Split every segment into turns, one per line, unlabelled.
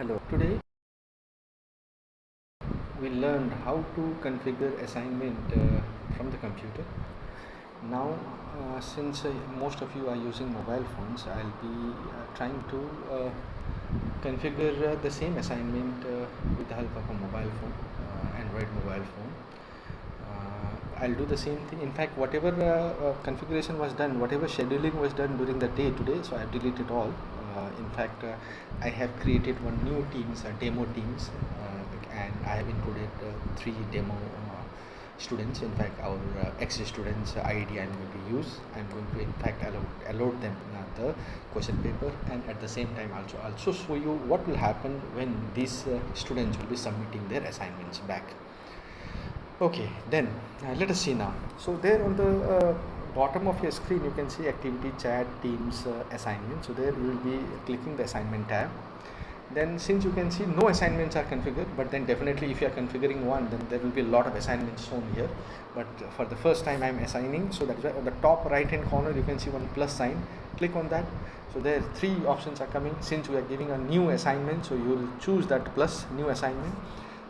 Hello. Today we learned how to configure assignment from the computer. Now, since most of you are using mobile phones, I'll be trying to configure the same assignment with the help of a mobile phone, Android mobile phone. I'll do the same thing. In fact, whatever configuration was done, whatever scheduling was done during the day today, so I've deleted all. In fact, I have created one new teams, demo teams, and I have included three demo students. In fact, our ex-students ID I'm going to use. I'm going to in fact allot them the question paper, and at the same time also show you what will happen when these students will be submitting their assignments back. Okay, then let us see now. So there on the bottom of your screen you can see activity, chat, teams, assignment. So there you will be clicking the assignment tab. Then since you can see no assignments are configured, but then definitely if you are configuring one, then there will be a lot of assignments shown here. But for the first time I am assigning, so that's why on the top right hand corner you can see one plus sign. Click on that. So there three options are coming. Since we are giving a new assignment, so you will choose that plus new assignment,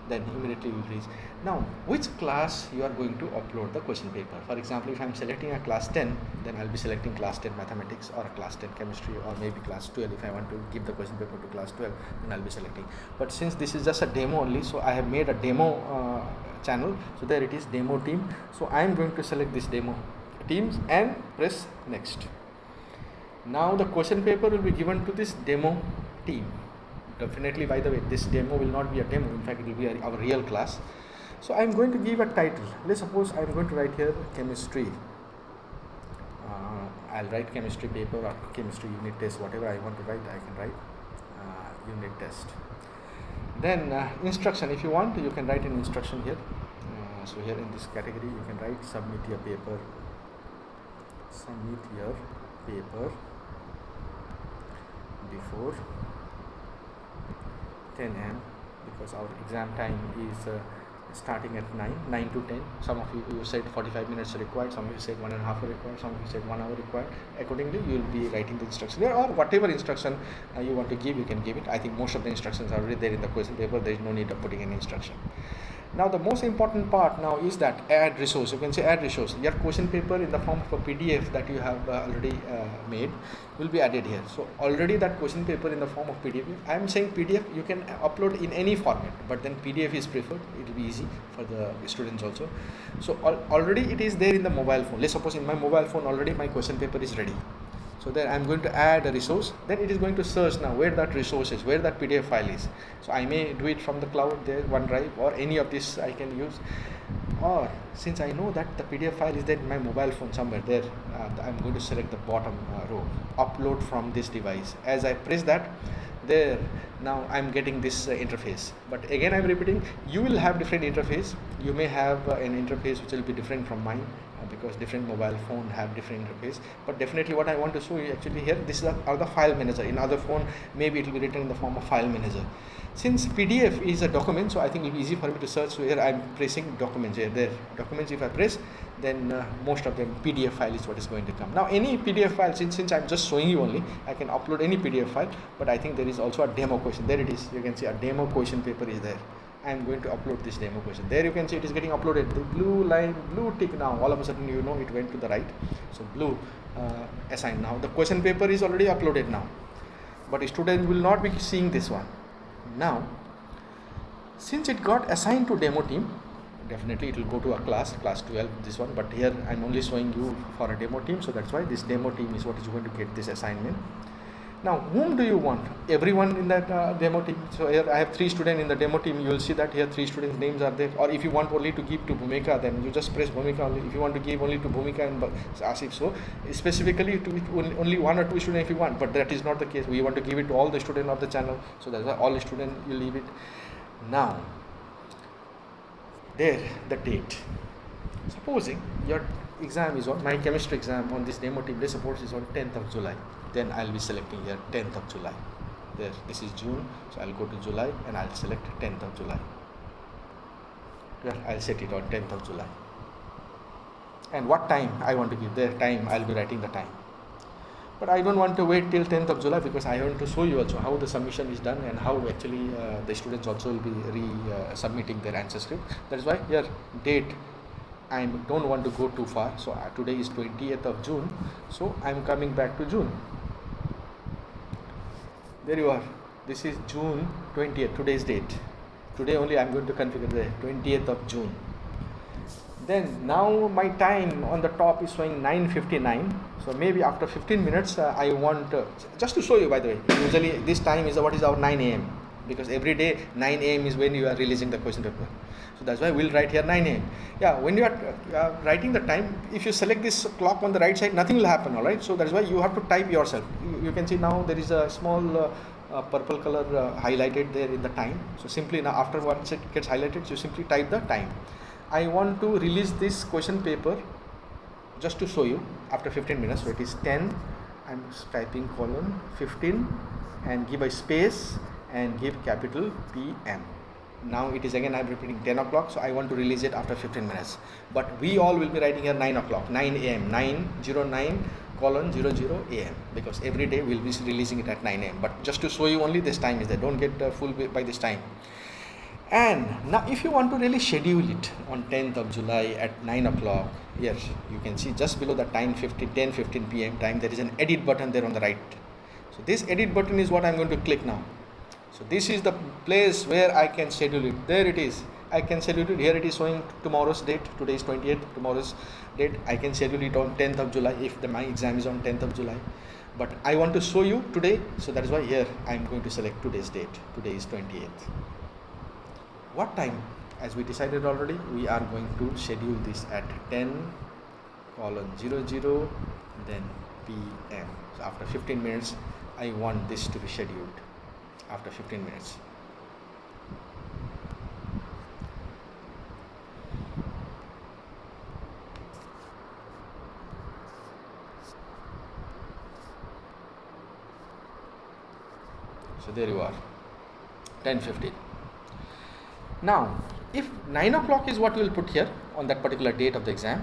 then immediately you will reach. Now which class you are going to upload the question paper. For example, if I am selecting a class 10, then I'll be selecting class 10 mathematics or a class 10 chemistry, or maybe class 12. If I want to give the question paper to class 12, then I'll be selecting. But since this is just a demo only, so I have made a demo channel. So there it is, demo team. So I am going to select this demo teams and press next. Now the question paper will be given to this demo team. Definitely, by the way, this demo will not be a demo. In fact, it will be our real class. So I am going to give a title. Let's suppose I am going to write here chemistry. I'll write chemistry paper or chemistry unit test, whatever I want to write, I can write unit test. Then instruction, if you want, you can write an instruction here. So here in this category, you can write submit your paper. Submit your paper before 10 am, because our exam time is starting at 9 to 10. Some of you said 45 minutes required, some of you said 1.5 hour required, some of you said 1 hour required. Accordingly, you will be writing the instruction there, or whatever instruction you want to give, you can give it. I think most of the instructions are already there in the question paper. There is no need of putting any instruction. Now the most important part now is that add resource. You can say add resource. Your question paper in the form of a PDF that you have already made will be added here. So already that question paper in the form of PDF. I am saying PDF, you can upload in any format, but then PDF is preferred. It will be easy for the students also. So already it is there in the mobile phone. Let's suppose in my mobile phone already my question paper is ready. So there I am going to add a resource. Then it is going to search now where that resource is, where that PDF file is. So I may do it from the cloud there, OneDrive, or any of this I can use. Or since I know that the PDF file is there in my mobile phone somewhere there, I'm going to select the bottom row, upload from this device. As I press that, there now I'm getting this interface. But again I'm repeating, you will have different interface. You may have an interface which will be different from mine, because different mobile phone have different interface. But definitely what I want to show you actually here, this is the file manager. In other phone maybe it will be written in the form of file manager. Since PDF is a document, so I think it will be easy for me to search. So here I am pressing documents here. There documents, if I press, then most of them PDF file is what is going to come. Now any PDF file, since I'm just showing you only, I can upload any PDF file. But I think there is also a demo question. There it is. You can see a demo question paper is there. I am going to upload this demo question. There you can see it is getting uploaded. The blue line, blue tick now. All of a sudden, you know, it went to the right. So blue assigned now. The question paper is already uploaded now. But students will not be seeing this one. Now, since it got assigned to demo team, definitely it will go to a class 12, this one. But here I am only showing you for a demo team. So that's why this demo team is what is going to get this assignment. Now, whom do you want? Everyone in that demo team. So here I have 3 students in the demo team. You will see that here 3 students' names are there. Or if you want only to give to Bhumika, then you just press Bhumika only. If you want to give only to Bhumika and Asif, so specifically to only 1 or 2 students if you want. But that is not the case. We want to give it to all the students of the channel. So that's why all the students you leave it. Now, there the date. Supposing your exam is on, my chemistry exam on this demo team, let's suppose is on 10th of July. Then I'll be selecting here 10th of July. There, this is June, so I'll go to July and I'll select 10th of July. Here, I'll set it on 10th of July. And what time I want to give, there time, I'll be writing the time. But I don't want to wait till 10th of July because I want to show you also how the submission is done and how actually the students also will be submitting their answer script. That's why here date, I don't want to go too far. So today is 20th of June. So I'm coming back to June. There you are. This is June 20th, today's date. Today only I'm going to configure the 20th of June. Then now my time on the top is showing 9:59. So maybe after 15 minutes I want, just to show you by the way, usually this time is what is our 9 a.m. because every day 9 a.m. is when you are releasing the question paper. So that's why we'll write here 9 a.m. Yeah, when you are writing the time, if you select this clock on the right side, nothing will happen, alright? So that's why you have to type yourself. You can see now there is a small purple color highlighted there in the time. So simply now after once it gets highlighted, you simply type the time. I want to release this question paper just to show you after 15 minutes. So it is 10, I'm typing colon 15 and give a space and give capital PM. Now it is again I'm repeating 10 o'clock, so I want to release it after 15 minutes. But we all will be writing here 9 o'clock, 9 a.m., 9:09 colon 00 a.m. because every day we'll be releasing it at 9 a.m. But just to show you only this time is there. Don't get fooled by this time. And now if you want to really schedule it on 10th of July at 9 o'clock, here you can see just below the time 10:15 p.m. time, there is an edit button there on the right. So this edit button is what I'm going to click now. So this is the place where I can schedule it. There it is. I can schedule it. Here it is showing tomorrow's date. Today is 20th. Tomorrow's date. I can schedule it on 10th of July if my exam is on 10th of July. But I want to show you today. So that is why here I'm going to select today's date. Today is 28th. What time? As we decided already, we are going to schedule this at 10:00 then PM. So after 15 minutes, I want this to be scheduled. After 15 minutes. So there you are, 10:15. Now, if 9 o'clock is what you will put here on that particular date of the exam,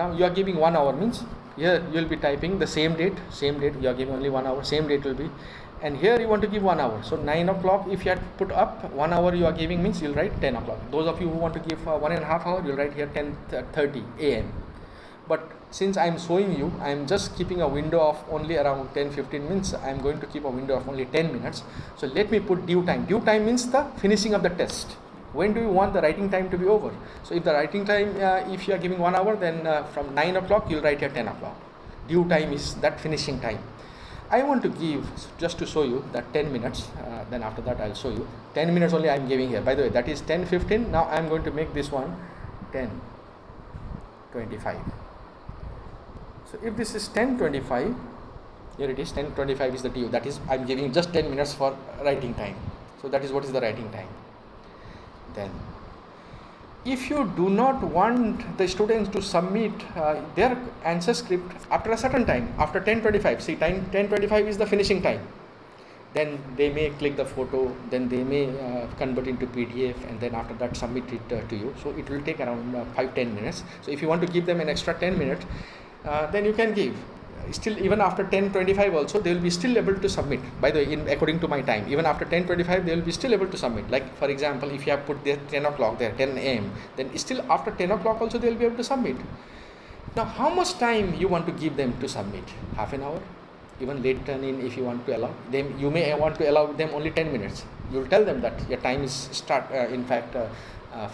now you are giving 1 hour, means here you will be typing the same date, you are giving only 1 hour, same date will be, and here you want to give 1 hour. So 9 o'clock, if you had put up 1 hour you are giving, means you will write 10 o'clock. Those of you who want to give 1.5 hour, you will write here 10:30 a.m. But since I am showing you, I am just keeping a window of only around 10-15 minutes. I am going to keep a window of only 10 minutes. So let me put due time. Due time means the finishing of the test. When do you want the writing time to be over? So if the writing time, if you are giving 1 hour, then from 9 o'clock you will write here 10 o'clock. Due time is that finishing time. I want to give, just to show you, that 10 minutes, then after that I will show you. 10 minutes only I am giving here. By the way, that is 10:15. Now I am going to make this one 10:25. So if this is 10:25, here it is 10:25 is the due. That is, I am giving just 10 minutes for writing time. So that is what is the writing time. Then, if you do not want the students to submit their answer script after a certain time, after 10:25, see time 10:25 is the finishing time, then they may click the photo, then they may convert into PDF, and then after that submit it to you. So it will take around 5-10 minutes. So if you want to give them an extra 10 minutes, then you can give. Still, even after 10:25 also, they will be still able to submit. By the way, according to my time, even after 10:25, they will be still able to submit. Like for example, if you have put there 10 o'clock there, 10 a.m., then still after 10 o'clock also they will be able to submit. Now, how much time you want to give them to submit? Half an hour? Even late turn in, if you want to allow them, you may want to allow them only 10 minutes. You will tell them that your time is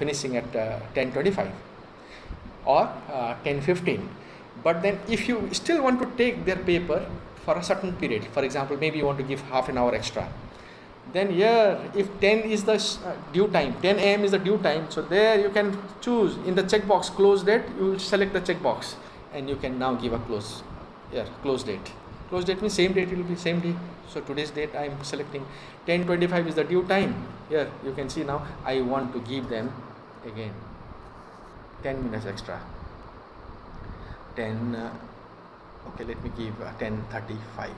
finishing at 10:25 or 10:15. But then if you still want to take their paper for a certain period, for example, maybe you want to give half an hour extra, then here if 10 is the due time, 10 a.m. is the due time, so there you can choose in the checkbox close date, you will select the checkbox and you can now give a close date. Close date means same date, it will be same day. So today's date I am selecting 10:25 is the due time. Here you can see now I want to give them again 10 minutes extra. 10 okay, let me give 10:35.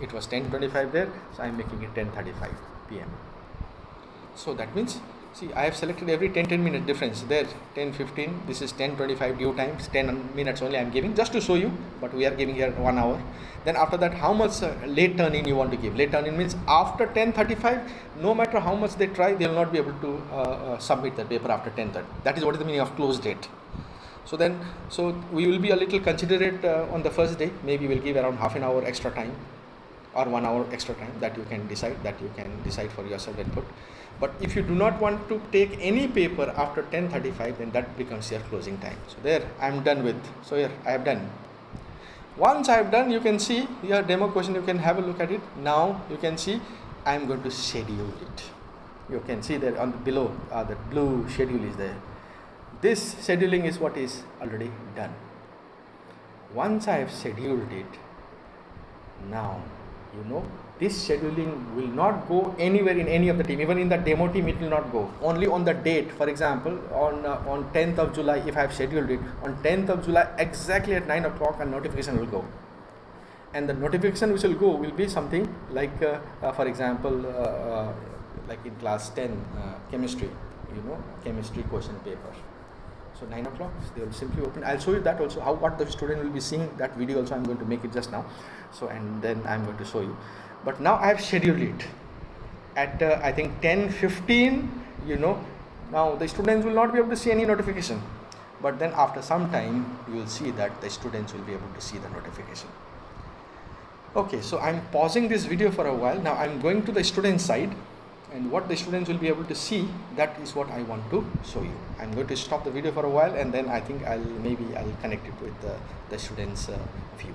It was 10:25 there, so I am making it 10:35 p.m. So that means See, I have selected every 10 minute difference there. 10 15, this is 10:25 due times, 10 minutes only I am giving just to show you, but we are giving here 1 hour. Then after that, how much late turn in you want to give. Late turn in means after 10:35, no matter how much they try, they will not be able to submit the paper after 10:30. That is what is the meaning of close date. So then, so we will be a little considerate on the first day. Maybe we'll give around half an hour extra time or 1 hour extra time, that you can decide for yourself and put. But if you do not want to take any paper after 10:35, then that becomes your closing time. So there, I am done with. So here, I have done. Once I have done, you can see your demo question. You can have a look at it. Now you can see I am going to schedule it. You can see there on the below, the blue schedule is there. This scheduling is what is already done. Once I have scheduled it, now you know this scheduling will not go anywhere in any of the team. Even in the demo team, it will not go. Only on the date. For example, on 10th of July, if I have scheduled it, on 10th of July, exactly at 9 o'clock, a notification will go. And the notification which will go will be something like, for example, like in class 10, chemistry, chemistry question paper. So 9 o'clock, they will simply open. I'll show you that also, what the student will be seeing. That video also I'm going to make it just now. So, and then I'm going to show you. But now I have scheduled it at I think 10:15. Now the students will not be able to see any notification. But then after some time, you will see that the students will be able to see the notification. Okay, so I'm pausing this video for a while. Now I'm going to the student side. And what the students will be able to see, that is what I want to show you. I'm going to stop the video for a while, and then I think I'll connect it with the students' view.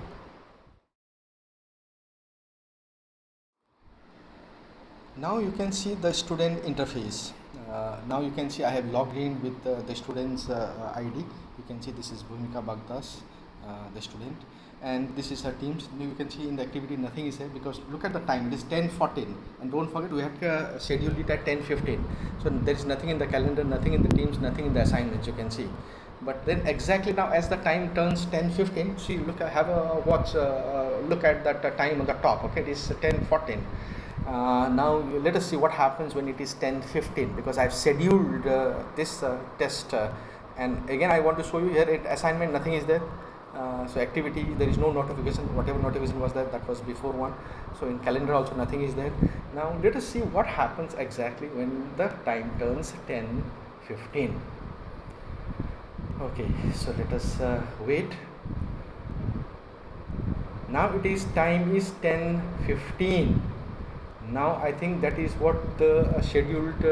Now you can see the student interface. Now you can see I have logged in with the student's ID. You can see this is Bhumika Bagdas, the student. And this is her teams. You can see in the activity nothing is there, because look at the time, it is 10:14, and don't forget we have to schedule it at 10:15. So there is nothing in the calendar, nothing in the teams, nothing in the assignments, you can see. But then exactly now as the time turns 10:15, see, look, I have a watch, look at that time on the top. Okay, it is 10:14. Now let us see what happens when it is 10:15, because I have scheduled this test, and again I want to show you here at assignment nothing is there. So activity, there is no notification. Whatever notification was there, that was before one. So in calendar also nothing is there. Now let us see what happens exactly when the time turns 10:15. Okay, so let us wait. Now it is time is 10:15. Now I think that is what the scheduled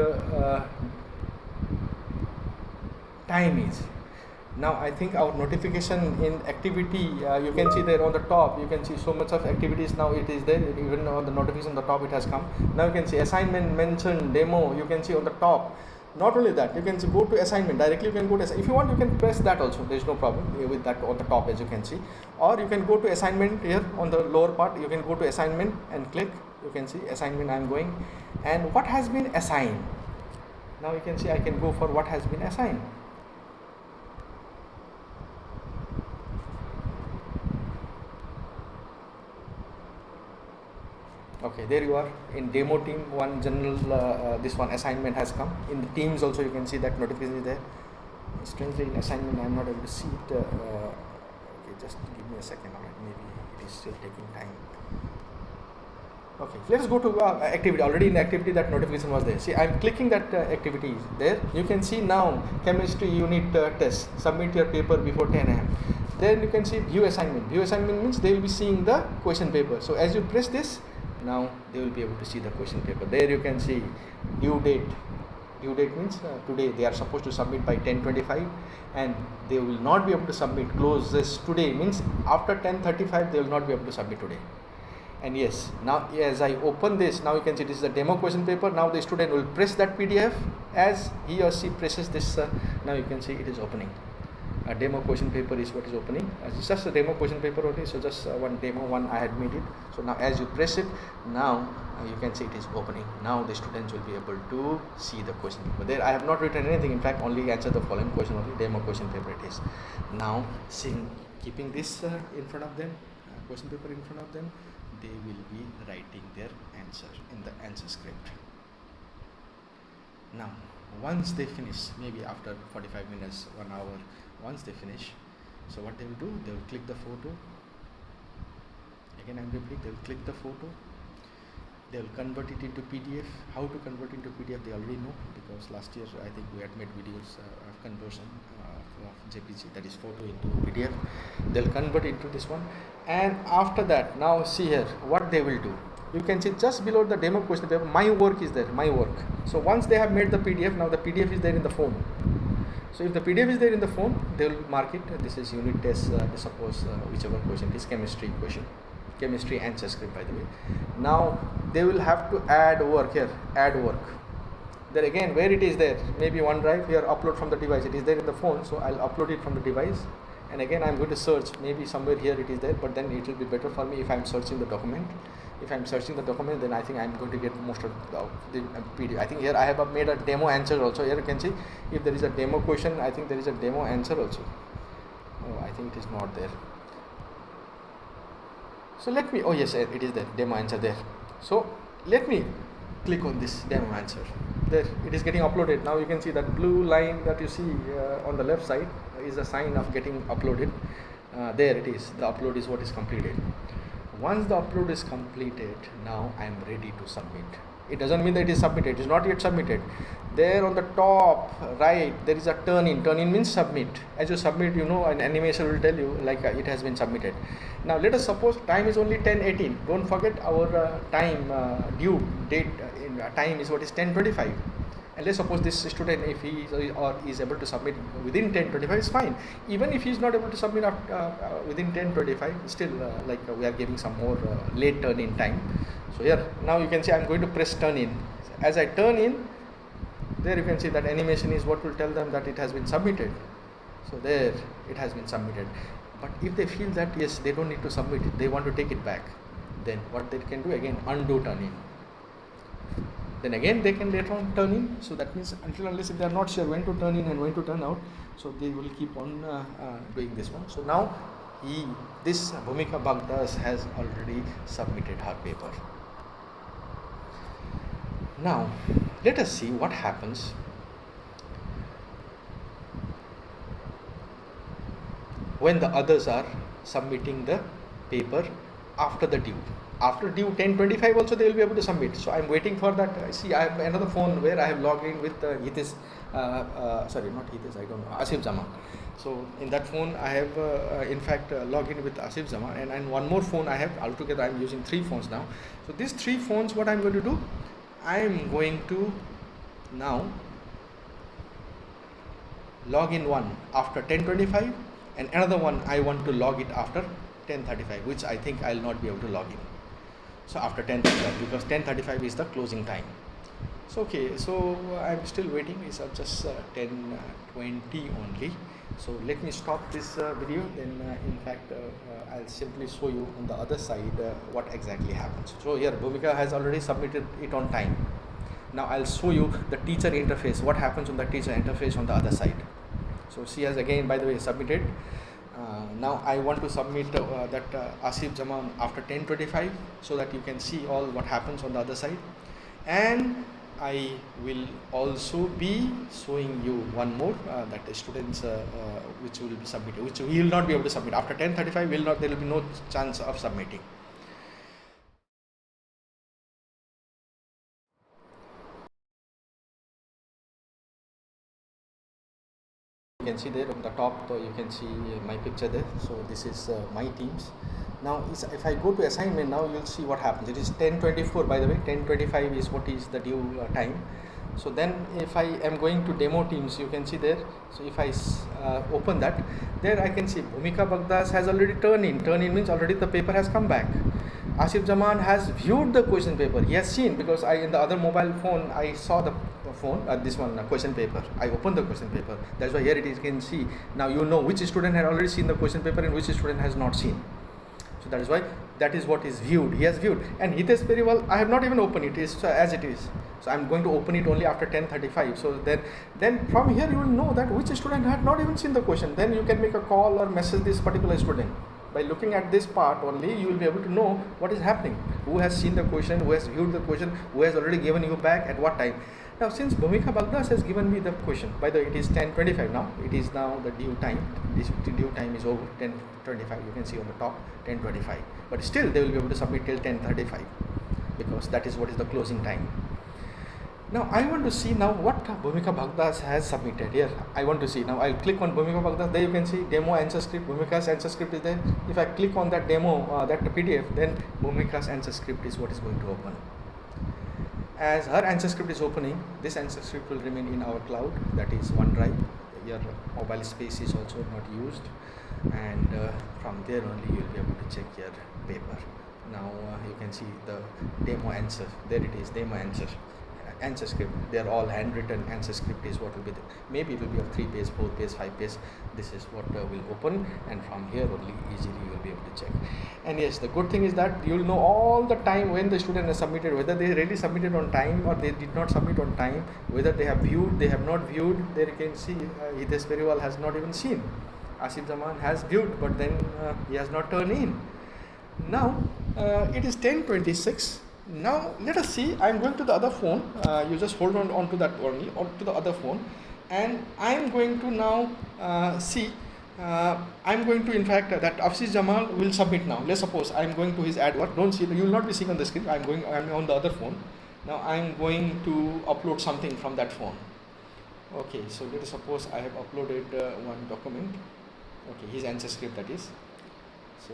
time is. Now I think our notification in activity, you can see there on the top, you can see so much of activities. Now it is there, even on the notification on the top it has come. Now you can see assignment, mention, demo, you can see on the top. Not only that, you can go to assignment directly. You can go to, if you want, you can press that also, there is no problem with that on the top, as you can see. Or you can go to assignment here on the lower part. You can go to assignment and click. You can see assignment, I am going, and what has been assigned. Now you can see I can go for what has been assigned. Okay, there you are. In demo team, one general, this one assignment has come. In the teams also, you can see that notification is there. Strangely, in assignment, I am not able to see it. Okay, just give me a second. Alright, maybe it is still taking time. Okay, let us go to activity. Already in activity, that notification was there. See, I am clicking that activity there. You can see now chemistry unit test. Submit your paper before 10 a.m. Then you can see view assignment. View assignment means they will be seeing the question paper. So as you press this, now they will be able to see the question paper. There you can see due date. Due date means today they are supposed to submit by 10:25, and they will not be able to submit. Close this today means after 10:35 they will not be able to submit today. And yes, now as I open this, now you can see this is a demo question paper. Now the student will press that PDF. As he or she presses this, now you can see it is opening. A demo question paper is what is opening. It's just a demo question paper only, so just one demo one I had made it. So now as you press it, now you can see it is opening. Now the students will be able to see the question paper. There I have not written anything, in fact only answer the following question only, demo question paper it is. Now keeping this in front of them, question paper in front of them, they will be writing their answer in the answer script. Now Once they finish, maybe after 45 minutes, 1 hour, once they finish, so what they will do, they will click the photo. Again, I'm repeating, they will click the photo. They will convert it into PDF. How to convert into PDF, they already know, because last year I think we had made videos of conversion of JPG, that is photo, into PDF. They'll convert into this one, and after that, now see here what they will do. You can see just below the demo question paper, my work is there, my work. So once they have made the PDF, now the PDF is there in the phone. So if the PDF is there in the phone, they will mark it. This is unit test, suppose whichever question it is, chemistry question, chemistry answer script, by the way. Now they will have to add work here, add work. There again, where it is there, maybe OneDrive, here upload from the device, it is there in the phone, so I'll upload it from the device. And again, I'm going to search, maybe somewhere here it is there, but then it will be better for me if I'm searching the document. If I'm searching the document, then I think I'm going to get most of the PDF. I think here I have made a demo answer also. Here you can see if there is a demo question, I think there is a demo answer also. Oh, I think it is not there. So let me, oh yes, it is there, demo answer there. So let me click on this demo answer. There, it is getting uploaded. Now you can see that blue line that you see on the left side is a sign of getting uploaded. There it is, the upload is what is completed. Once the upload is completed, now I am ready to submit. It doesn't mean that it is submitted, it is not yet submitted. There on the top right, there is a turn in. Turn in means submit. As you submit, you know, an animation will tell you like it has been submitted. Now let us suppose time is only 10:18. Don't forget our time due date time is what is 10:25. And let's suppose this student, if he is able to submit within 10:25, is fine. Even if he is not able to submit within 10:25, still we are giving some more late turn in time. So here now you can see I'm going to press turn in. As I turn in, there you can see that animation is what will tell them that it has been submitted. So there it has been submitted. But if they feel that yes, they don't need to submit it, they want to take it back, then what they can do, again undo turn in. Then again they can later on turn in. So that means until unless if they are not sure when to turn in and when to turn out, so they will keep on doing this one. So now this Bhumika Bagdas has already submitted her paper. Now let us see what happens when the others are submitting the paper after the due. After due 10:25 also they will be able to submit. So I'm waiting for that. See, I have another phone where I have logged in with Hitesh, sorry, not Hitesh, I don't know, Asif Zaman. So in that phone I have in fact logged in with Asif Zaman, and one more phone I have. Altogether I'm using 3 phones now. So these 3 phones, what I'm going to do, I'm going to now log in one after 10:25 and another one I want to log it after 10:35, which I think I'll not be able to log in. So after 10:35, because 10:35 is the closing time. So okay, so I'm still waiting. It's just 10:20 only. So let me stop this video. Then in fact I'll simply show you on the other side what exactly happens. So here Bhumika has already submitted it on time. Now I'll show you the teacher interface, what happens on the teacher interface on the other side. So she has again, by the way, submitted. Now I want to submit that Asif Zaman after 10:25, so that you can see all what happens on the other side. And I will also be showing you one more that the students which will be submitted, which we will not be able to submit after 10:35. There will be no chance of submitting. You can see there on the top, you can see my picture there. So this is my teams. Now if I go to assignment, now you'll see what happens. It is 10:24, by the way. 10:25 is what is the due time. So then if I am going to demo teams, you can see there. So if I open that, there I can see Bhumika Bagdas has already turned in. Turn in means already the paper has come back. Asif Zaman has viewed the question paper. He has seen, because in the other mobile phone I saw the phone, this one question paper. I opened the question paper. That's why here it is, you can see. Now you know which student had already seen the question paper and which student has not seen. So that is why that is what is viewed. He has viewed. And Hitesh Periwal, I have not even opened it. It's as it is. So I'm going to open it only after 10:35. So then from here you will know that which student had not even seen the question. Then you can make a call or message this particular student. By looking at this part only, you will be able to know what is happening, who has seen the question, who has viewed the question, who has already given you back at what time. Now since Bhumika Bagdas has given me the question, by the way, it is 10:25 now, it is now the due time, this due time is over, 10:25, you can see on the top, 10:25, but still they will be able to submit till 10:35, because that is what is the closing time. Now I want to see now what Bhumika Bagdas has submitted here. I want to see. Now I'll click on Bhumika Bagdas. There you can see demo answer script. Bhumika's answer script is there. If I click on that demo, that PDF, then Bhumika's answer script is what is going to open. As her answer script is opening, this answer script will remain in our cloud, that is OneDrive. Your mobile space is also not used, and from there only you will be able to check your paper. Now you can see the demo answer. There it is, demo answer script. They are all handwritten. Answer script is what will be there. Maybe it will be of 3 pages, 4 pages, 5 pages. This is what will open, and from here only easily you will be able to check. And yes, the good thing is that you will know all the time when the student has submitted, whether they really submitted on time or they did not submit on time, whether they have viewed, they have not viewed. There you can see Hitesh Periwal has not even seen. Asif Zaman has viewed, but then he has not turned in. Now it is 10:26. Now let us see. I am going to the other phone. You just hold on to that only, or to the other phone, and I am going to now see. I am going to, in fact, that Asif Jamal will submit now. Let's suppose I am going to his advert. Don't see. You will not be seeing on the screen. I am on the other phone. Now I am going to upload something from that phone. Okay. So let us suppose I have uploaded one document. Okay, his answer script, that is. So.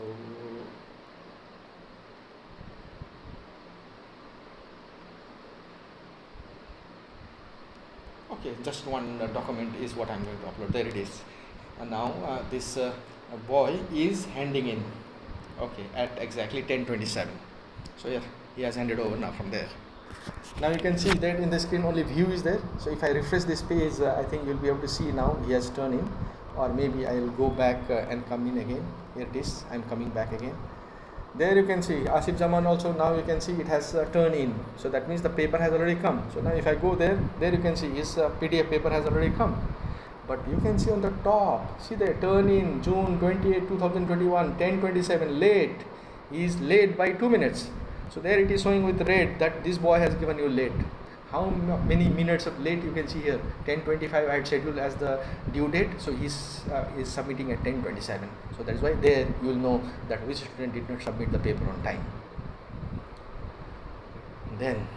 Okay, just one document is what I am going to upload. There it is. And now this boy is handing in. Okay, at exactly 10:27. So yeah, he has handed over now from there. Now you can see that in the screen only view is there. So if I refresh this page, I think you'll be able to see now he has turned in. Or maybe I will go back and come in again. Here it is. I am coming back again. There you can see Asif Zaman also. Now you can see it has turned in. So that means the paper has already come. So now if I go there you can see his PDF paper has already come. But you can see on the top, see there, turn in June 28, 2021, 10:27, late. He is late by 2 minutes. So there it is showing with red that this boy has given you late. How many minutes of late you can see here? 10:25 I had scheduled as the due date. So he is submitting at 10:27. So that is why there you will know that which student did not submit the paper on time. Then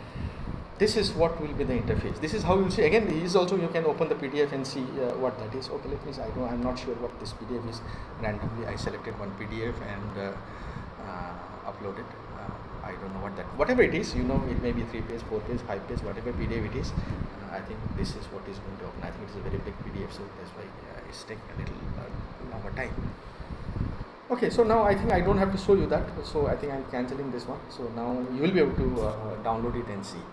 this is what will be the interface. This is how you will see. Again, is also you can open the PDF and see what that is. Okay, let me see. I'm not sure what this PDF is. Randomly I selected one PDF and uploaded. I don't know what that, whatever it is, you know, it may be 3 pages, 4 pages, 5 pages, whatever PDF it is. I think this is what is going to open. I think it is a very big PDF, so that's why it's taking a little longer time. Okay, so now I think I don't have to show you that. So I think I'm cancelling this one. So now you will be able to download it and see.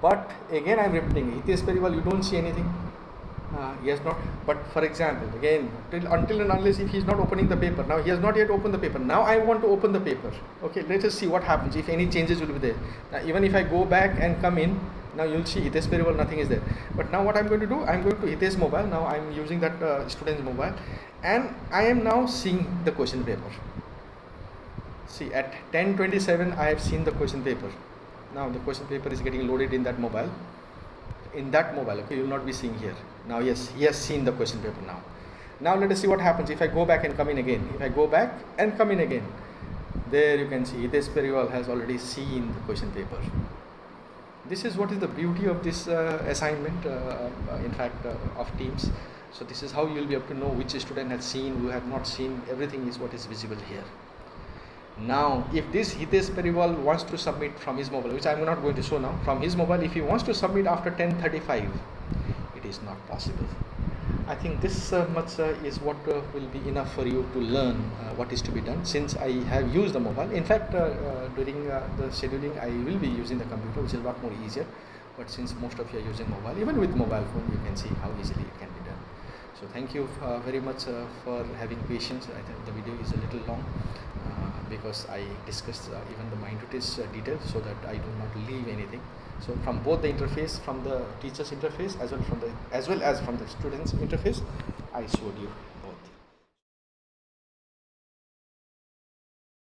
But again, I'm repeating, Hitesh Periwal, you don't see anything. He has not. But for example, again, until and unless if he is not opening the paper, now he has not yet opened the paper. Now I want to open the paper. Okay, let us see what happens, if any changes will be there. Now even if I go back and come in, now you'll see Hitesh Periwal, nothing is there. But now what I'm going to do, I'm going to Hitesh mobile. Now I'm using that student's mobile, and I am now seeing the question paper. See, at 10:27 I have seen the question paper. Now the question paper is getting loaded in that mobile. Okay, you will not be seeing here. Now yes, he has seen the question paper now. Now let us see what happens if I go back and come in again. If I go back and come in again, there you can see Hitesh Periwal has already seen the question paper. This is what is the beauty of this assignment, in fact, of Teams. So this is how you will be able to know which student has seen, who have not seen. Everything is what is visible here. Now, if this Hitesh Periwal wants to submit from his mobile, which I am not going to show now, from his mobile, if he wants to submit after 10:35, it is not possible. I think this much is what will be enough for you to learn what is to be done, since I have used the mobile. In fact, during the scheduling, I will be using the computer, which is a lot more easier. But since most of you are using mobile, even with mobile phone, you can see how easily it can be done. So thank you very much for having patience. I think the video is a little long because I discussed even the minutest details, so that I do not leave anything. So from both the interface, from the teacher's interface as well as from the student's interface, I showed you.